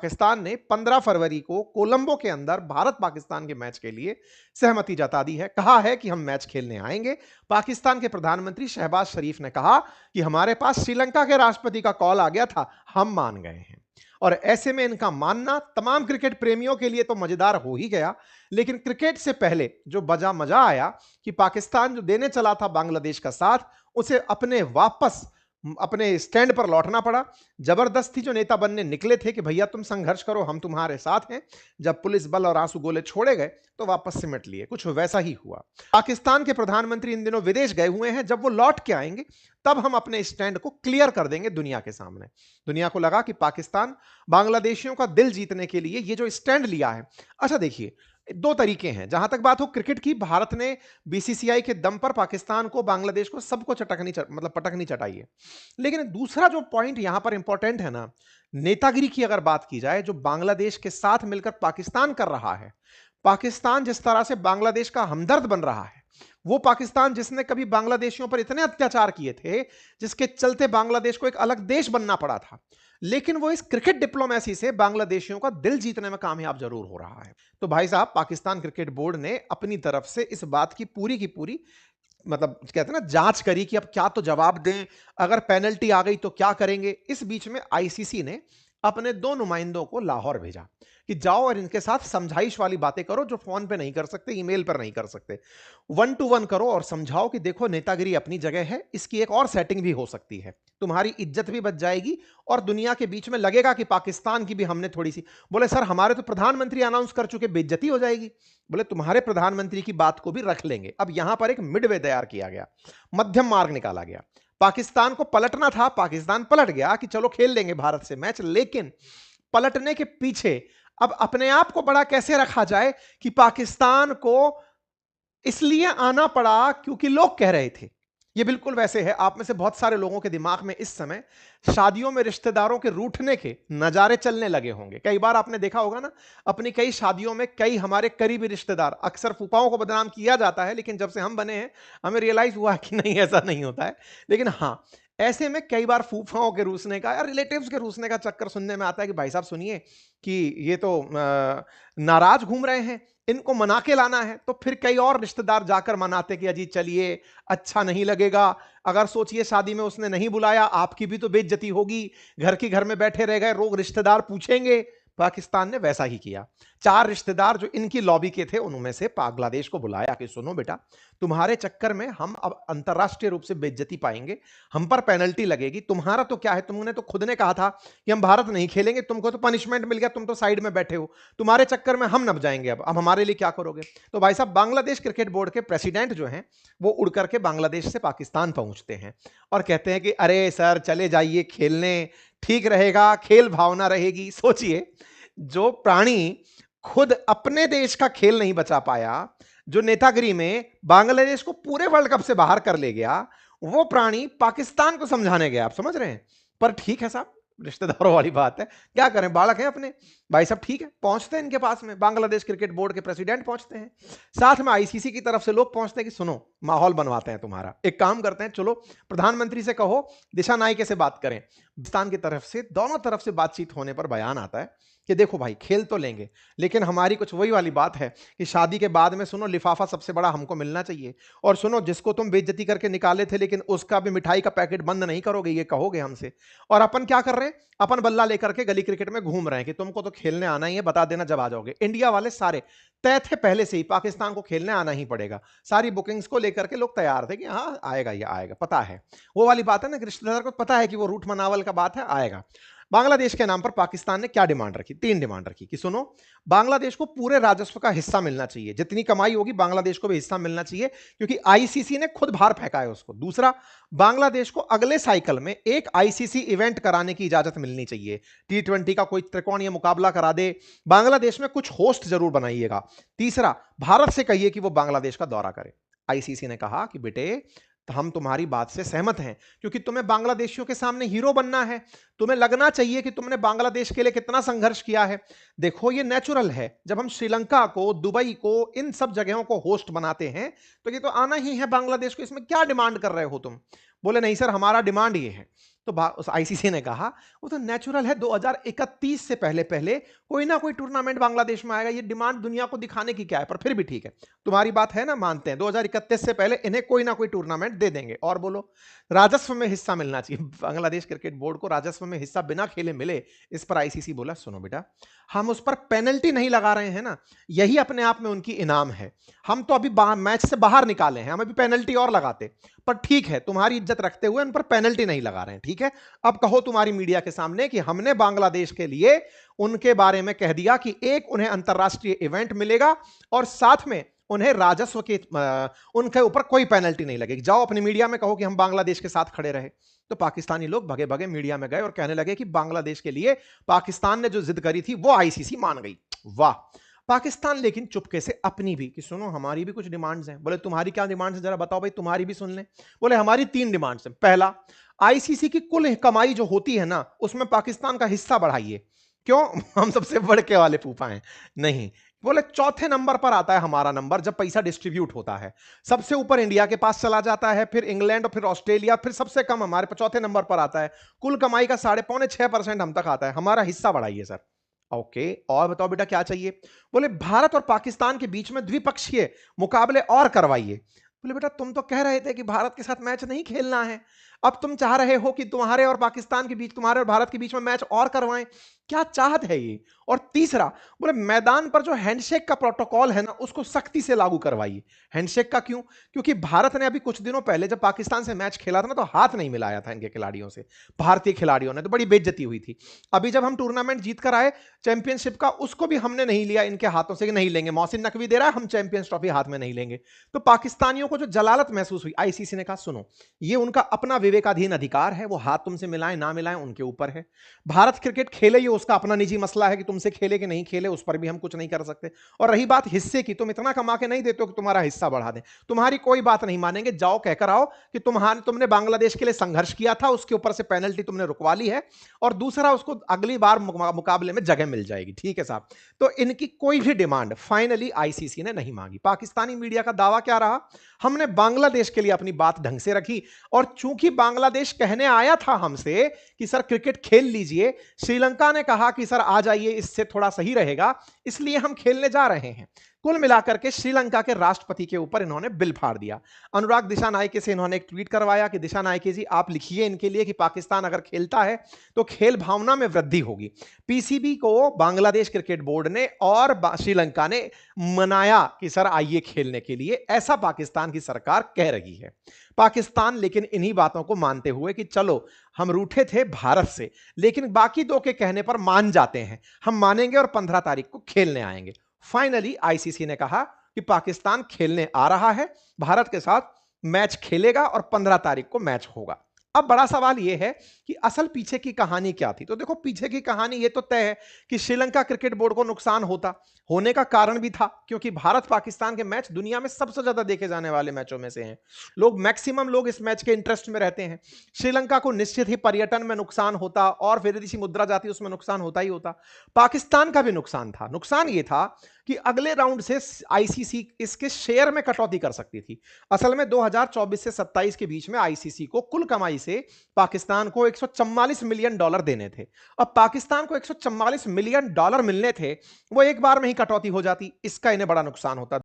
पाकिस्तान ने 15 फरवरी को कोलंबो के अंदर भारत पाकिस्तान के मैच के लिए सहमति जता दी है। कहा है कि हम मैच खेलने आएंगे। पाकिस्तान के प्रधानमंत्री शहबाज शरीफ ने कहा कि हमारे पास श्रीलंका के राष्ट्रपति का कॉल आ गया था, हम मान गए हैं। और ऐसे में इनका मानना तमाम क्रिकेट प्रेमियों के लिए तो मजेदार हो ही गया, लेकिन क्रिकेट से पहले जो बजा मजा आया कि पाकिस्तान जो देने चला था बांग्लादेश का साथ, उसे अपने स्टैंड पर लौटना पड़ा। जबरदस्ती जो नेता बनने निकले थे कि भैया तुम संघर्ष करो, हम तुम्हारे साथ हैं, जब पुलिस बल और आंसू गोले छोड़े गए तो वापस सिमट लिए। कुछ वैसा ही हुआ। पाकिस्तान के प्रधानमंत्री इन दिनों विदेश गए हुए हैं, जब वो लौट के आएंगे तब हम अपने स्टैंड को क्लियर कर देंगे दुनिया के सामने। दुनिया को लगा कि पाकिस्तान बांग्लादेशियों का दिल जीतने के लिए ये जो स्टैंड लिया है। अच्छा देखिए, दो तरीके हैं। जहां तक बात हो क्रिकेट की, भारत ने बीसीसीआई के दम पर पाकिस्तान को, बांग्लादेश को, सबको मतलब पटकनी चटाई है। लेकिन दूसरा जो पॉइंट यहां पर इंपॉर्टेंट है ना, नेतागिरी की अगर बात की जाए, जो बांग्लादेश के साथ मिलकर पाकिस्तान कर रहा है, पाकिस्तान जिस तरह से बांग्लादेश का हमदर्द बन रहा है, वो पाकिस्तान जिसने कभी बांग्लादेशियों पर इतने अत्याचार किए थे, जिसके चलते बांग्लादेश को एक अलग देश बनना पड़ा था, लेकिन वो इस क्रिकेट डिप्लोमेसी से बांग्लादेशियों का दिल जीतने में कामयाब जरूर हो रहा है। तो भाई साहब, पाकिस्तान क्रिकेट बोर्ड ने अपनी तरफ से इस बात की पूरी मतलब कहते हैं ना जांच करी कि अब क्या तो जवाब दें, अगर पेनल्टी आ गई तो क्या करेंगे। इस बीच में आईसीसी ने अपने दो नुमाइंदों को लाहौर भेजा कि जाओ और इनके साथ समझाइश वाली बातें करो, जो फोन पे नहीं कर सकते, ईमेल पर नहीं कर सकते। 1 to 1 करो और समझाओ कि देखो नेतागिरी अपनी जगह है, इसकी एक और सेटिंग भी हो सकती है, तुम्हारी इज्जत भी बच जाएगी और दुनिया के बीच में लगेगा कि पाकिस्तान की भी हमने थोड़ी सी। बोले सर हमारे तो प्रधानमंत्री अनाउंस कर चुके, बेइज्जती हो जाएगी। बोले तुम्हारे प्रधानमंत्री की बात को भी रख लेंगे। अब यहां पर एक मिडवे तैयार किया गया, मध्यम मार्ग निकाला गया। पाकिस्तान को पलटना था, पाकिस्तान पलट गया कि चलो खेल लेंगे भारत से मैच, लेकिन पलटने के पीछे अब अपने आप को बड़ा कैसे रखा जाए कि पाकिस्तान को इसलिए आना पड़ा क्योंकि लोग कह रहे थे। ये बिल्कुल वैसे है, आप में से बहुत सारे लोगों के दिमाग में इस समय शादियों में रिश्तेदारों के रूठने के नजारे चलने लगे होंगे। कई बार आपने देखा होगा ना, अपनी कई शादियों में कई हमारे करीबी रिश्तेदार, अक्सर फूफाओं को बदनाम किया जाता है, लेकिन जब से हम बने हैं हमें रियलाइज हुआ कि नहीं, ऐसा नहीं होता है। लेकिन हाँ, ऐसे में कई बार फूफाओं के रूसने का या रिलेटिव्स के रूसने का चक्कर सुनने में आता है कि भाई साहब सुनिए कि ये तो नाराज घूम रहे हैं, इनको मना के लाना है। तो फिर कई और रिश्तेदार जाकर मनाते कि अजी चलिए, अच्छा नहीं लगेगा। अगर सोचिए शादी में उसने नहीं बुलाया, आपकी भी तो बेइज्जती होगी, घर की घर में बैठे रह गए, लोग रिश्तेदार पूछेंगे। पाकिस्तान ने वैसा ही किया। 4 रिश्तेदार जो इनकी लॉबी के थे, उनमें से बांग्लादेश को बुलाया कि सुनो बेटा, तुम्हारे चक्कर में हम अब अंतरराष्ट्रीय रूप से बेइज्जती पाएंगे, हम पर पेनल्टी लगेगी। तुम्हारा तो क्या है, तुमने तो खुद ने कहा था कि हम भारत नहीं खेलेंगे, तुमको तो पनिशमेंट मिल गया, तुम तो साइड में बैठे हो, तुम्हारे चक्कर में हम नब जाएंगे। अब हमारे लिए क्या करोगे? तो भाई साहब, बांग्लादेश क्रिकेट बोर्ड के प्रेसिडेंट जो हैं, वो उड़ करके बांग्लादेश से पाकिस्तान पहुंचते हैं और कहते हैं कि अरे सर चले जाइए खेलने, ठीक रहेगा, खेल भावना रहेगी। सोचिए, जो प्राणी खुद अपने देश का खेल नहीं बचा पाया, जो नेतागिरी में बांग्लादेश को पूरे वर्ल्ड कप से बाहर कर ले गया, वो प्राणी पाकिस्तान को समझाने गया। आप समझ रहे हैं? पर ठीक है साहब, रिश्तेदारों वाली बात है, क्या करें, बालक है अपने। भाई साहब ठीक है, पहुंचते हैं इनके पास में, बांग्लादेश क्रिकेट बोर्ड के प्रेसिडेंट पहुंचते हैं, साथ में आईसीसी की तरफ से लोग पहुंचते हैं कि सुनो, माहौल बनवाते हैं तुम्हारा, एक काम करते हैं, चलो प्रधानमंत्री से कहो दिशा नायके से बात करें। पाकिस्तान की तरफ से दोनों तरफ से बातचीत होने पर बयान आता है कि देखो भाई, खेल तो लेंगे, लेकिन हमारी कुछ वही वाली बात है कि शादी के बाद में सुनो, लिफाफा सबसे बड़ा हमको मिलना चाहिए। और सुनो, जिसको तुम बेइज्जती करके निकाले थे, लेकिन उसका भी मिठाई का पैकेट बंद नहीं करोगे, ये कहोगे हमसे। और अपन क्या कर रहे हैं, अपन बल्ला लेकर के गली क्रिकेट में घूम रहे हैं कि तुमको तो खेलने आना ही है, बता देना जब आ जाओगे। इंडिया वाले सारे तय थे पहले से ही, पाकिस्तान को खेलने आना ही पड़ेगा। सारी बुकिंग्स को लेकर के लोग तैयार थे कि हाँ आएगा, ये आएगा, पता है। वो वाली बात है ना कि रिश्तेदार को पता है कि वो रूठ मनावल का बात है, आएगा। बांग्लादेश के नाम पर पाकिस्तान ने क्या डिमांड रखी? 3 डिमांड रखी कि सुनो, बांग्लादेश को पूरे राजस्व का हिस्सा मिलना चाहिए, जितनी कमाई होगी बांग्लादेश को भी हिस्सा मिलना चाहिए, क्योंकि आईसीसी ने खुद बाहर फेंका है उसको। दूसरा, बांग्लादेश को अगले साइकिल में एक आईसीसी इवेंट कराने की इजाजत मिलनी चाहिए, T20 का कोई त्रिकोणीय मुकाबला करा दे, बांग्लादेश में कुछ होस्ट जरूर बनाइएगा। तीसरा, भारत से कहिए कि वो बांग्लादेश का दौरा करे। आईसीसी ने कहा कि बेटे, तो हम तुम्हारी बात से सहमत हैं, क्योंकि तुम्हें बांग्लादेशियों के सामने हीरो बनना है, तुम्हें लगना चाहिए कि तुमने बांग्लादेश के लिए कितना संघर्ष किया है। देखो, ये नेचुरल है, जब हम श्रीलंका को, दुबई को, इन सब जगहों को होस्ट बनाते हैं, तो ये तो आना ही है बांग्लादेश को, इसमें क्या डिमांड कर रहे हो तुम? बोले नहीं सर, हमारा डिमांड ये है तो उस आईसीसी ने कहा वो तो नेचुरल है, 2031 से पहले पहले कोई ना कोई टूर्नामेंट बांग्लादेश में आएगा, ये डिमांड दुनिया को दिखाने की क्या है, पर फिर भी ठीक है, तुम्हारी बात है ना, मानते हैं 2031 से पहले इन्हें कोई ना कोई टूर्नामेंट दे देंगे। और बोलो, राजस्व में हिस्सा मिलना चाहिए, बांग्लादेश क्रिकेट बोर्ड को राजस्व में हिस्सा बिना खेले मिले। इस पर आईसीसी बोला सुनो बेटा, हम उस पर पेनल्टी नहीं लगा रहे हैं ना, यही अपने आप में उनकी इनाम है। हम तो अभी मैच से बाहर निकाले हैं, हम अभी पेनल्टी और लगाते, पर ठीक है, तुम्हारी इज्जत रखते हुए उन पर पेनल्टी नहीं लगा रहे हैं, ठीक है। अब कहो तुम्हारी मीडिया के सामने कि हमने बांग्लादेश के लिए उनके बारे में कह दिया कि एक उन्हें अंतरराष्ट्रीय इवेंट मिलेगा और साथ में उन्हें राजस्व के उनके ऊपर कोई पेनल्टी नहीं लगेगी। जाओ अपनी मीडिया में कहो कि हम बांग्लादेश के साथ खड़े रहे। तो पाकिस्तानी लोग भगे भगे मीडिया में गए और कहने लगे कि बांग्लादेश के लिए पाकिस्तान ने जो जिद करी थी वो आईसीसी मान गई। वाह। पाकिस्तान लेकिन चुपके से अपनी भी कि सुनो हमारी भी कुछ डिमांड्स हैं। बोले तुम्हारी क्या डिमांड्स हैं, जरा बताओ भाई, तुम्हारी भी सुन लें। बोले हमारी 3 डिमांड्स हैं। पहला, आईसीसी की कुल कमाई जो होती है ना, उसमें पाकिस्तान का हिस्सा बढ़ाइए। क्यों? हम सबसे बड़के वाले फूफा हैं। नहीं, बोले चौथे नंबर पर आता है हमारा नंबर जब पैसा डिस्ट्रीब्यूट होता है। सबसे ऊपर इंडिया के पास चला जाता है, फिर इंग्लैंड और फिर ऑस्ट्रेलिया, फिर सबसे कम हमारे पर चौथे नंबर पर आता है। कुल कमाई का 5.25% हम तक आता है। हमारा हिस्सा बढ़ाइए सर। ओके, और बताओ बेटा क्या चाहिए? बोले भारत और पाकिस्तान के बीच में द्विपक्षीय मुकाबले और करवाइए। बोले बेटा तुम तो कह रहे थे कि भारत के साथ मैच नहीं खेलना है, अब तुम चाह रहे हो कि तुम्हारे और पाकिस्तान के बीच, तुम्हारे और भारत के बीच में मैच और करवाएं। क्या चाहत है ये? और तीसरा, बोले मैदान पर जो हैंडशेक का प्रोटोकॉल है ना, उसको सख्ती से लागू करवाइए। हैंडशेक का क्यों? क्योंकि भारत ने अभी कुछ दिनों पहले जब पाकिस्तान से मैच खेला था ना, तो हाथ नहीं मिलाया था इनके खिलाड़ियों से, भारतीय खिलाड़ियों ने, तो बड़ी बेइज्जती हुई थी। अभी जब हम टूर्नामेंट जीत कर आए चैंपियनशिप का, उसको भी हमने नहीं लिया इनके हाथों से कि नहीं लेंगे, मोहसिन नकवी दे रहा है, हम चैंपियंस ट्रॉफी हाथ में नहीं लेंगे। तो पाकिस्तानियों को जो जलालत महसूस हुई, आईसीसी ने कहा सुनो, ये उनका अपना विवेकाधीन अधिकार है, वो हाथ तुमसे मिलाएं ना मिलाएं उनके ऊपर है। भारत क्रिकेट खेले, ये उसका अपना निजी मसला है कि तुमसे खेले कि नहीं खेले, उस पर भी हम कुछ नहीं कर सकते। और रही बात हिस्से की, तुम इतना कमा के नहीं देते हो कि तुम्हारा हिस्सा बढ़ा दें, तुम्हारी कोई बात नहीं मानेंगे। जाओ कहकर आओ कि तुमने बांग्लादेश के लिए संघर्ष किया था, उसके ऊपर से पेनल्टी तुमने रुकवा ली है, और दूसरा उसको अगली बार मुकाबले में जगह मिल जाएगी। ठीक है साहब। तो इनकी कोई भी डिमांड फाइनली आईसीसी ने नहीं मांगी। पाकिस्तानी मीडिया का दावा क्या रहा? हमने बांग्लादेश के लिए अपनी बात ढंग से रखी, और चूंकि बांग्लादेश कहने आया था हमसे कि सर क्रिकेट खेल लीजिए, श्रीलंका ने कहा कि सर आ जाइए, इससे थोड़ा सही रहेगा, इसलिए हम खेलने जा रहे हैं। कुल मिलाकर के श्रीलंका के राष्ट्रपति के ऊपर इन्होंने बिल फाड़ दिया। अनुराग दिशानायके से इन्होंने एक ट्वीट करवाया कि दिशानायके जी आप लिखिए इनके लिए कि पाकिस्तान अगर खेलता है तो खेल भावना में वृद्धि होगी। पीसीबी को बांग्लादेश क्रिकेट बोर्ड ने और श्रीलंका ने मनाया कि सर आइए खेलने के लिए, ऐसा पाकिस्तान की सरकार कह रही है। पाकिस्तान लेकिन इन्हीं बातों को मानते हुए कि चलो हम रूठे थे भारत से, लेकिन बाकी दो के कहने पर मान जाते हैं, हम मानेंगे और 15 तारीख को खेलने आएंगे। फाइनली आईसीसी ने कहा कि पाकिस्तान खेलने आ रहा है, भारत के साथ मैच खेलेगा और 15 तारीख को मैच होगा। अब बड़ा सवाल यह है कि असल पीछे की कहानी क्या थी? तो देखो, पीछे की कहानी यह तो तय है कि श्रीलंका क्रिकेट बोर्ड को नुकसान होने का कारण भी था, क्योंकि भारत पाकिस्तान के मैच दुनिया में सबसे ज्यादा देखे जाने वाले मैचों में से हैं। मैक्सिमम लोग इस मैच के इंटरेस्ट में रहते हैं। श्रीलंका को निश्चित ही पर्यटन में नुकसान होता और विदेशी मुद्रा जाती, उसमें नुकसान होता ही होता। पाकिस्तान का भी नुकसान था। नुकसान यह था कि अगले राउंड से आईसीसी इसके शेयर में कटौती कर सकती थी। असल में 2024 से 27 के बीच में आईसीसी को कुल कमाई से पाकिस्तान को $144 मिलियन देने थे। अब पाकिस्तान को $144 मिलियन मिलने थे, वो एक बार में ही कटौती हो जाती, इसका इन्हें बड़ा नुकसान होता।